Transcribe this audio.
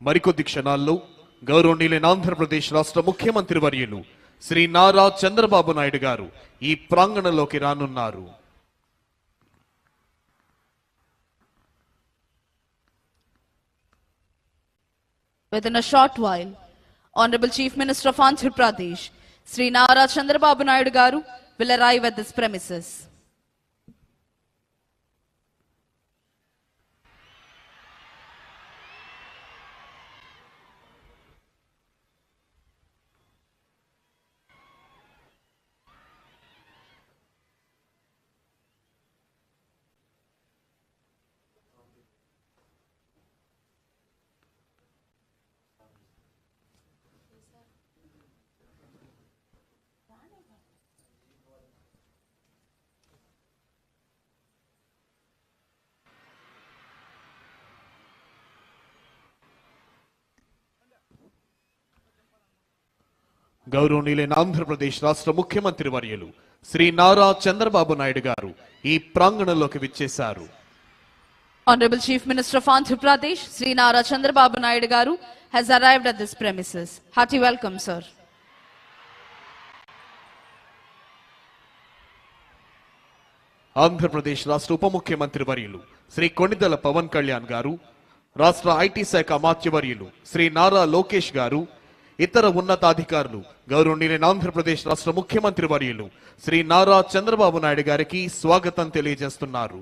మరికొద్ది క్షణాల్లో గౌరవనీయులైన ఆంధ్రప్రదేశ్ రాష్ట్ర ముఖ్యమంత్రి వర్యులు శ్రీ నారా చంద్రబాబు నాయుడు గారు ఈ ప్రాంగణంలోకి రానున్నారు. Within a short while, Honorable Chief Minister of Andhra Pradesh, Sri Nara Chandrababu Naidu Garu, will arrive at this premises. గౌరవనీయులైన ఆంధ్రప్రదేశ్ రాష్ట్ర ముఖ్యమంత్రి వర్యులు శ్రీ నారా చంద్రబాబు నాయుడు గారు ఈ ప్రాంగణంలోకి విచ్చేశారు. Honorable Chief Minister of Andhra Pradesh, Sri Nara Chandrababu Naidu Garu, has arrived at this premises. Hearty welcome, sir. Andhra Pradesh రాష్ట్ర ఉప ముఖ్యమంత్రి వర్యులు శ్రీ కొణిదెల పవన్ కళ్యాణ్ గారు, రాష్ట్ర ఐటీ శాఖ అమాత్యవర్యులు శ్రీ నారా లోకేష్ గారు, ఇతర ఉన్నతాధికారులు గౌరవనీయులైన ఆంధ్రప్రదేశ్ రాష్ట్ర ముఖ్యమంత్రి వర్యులు శ్రీ నారా చంద్రబాబు నాయుడు గారికి స్వాగతం తెలియజేస్తున్నారు.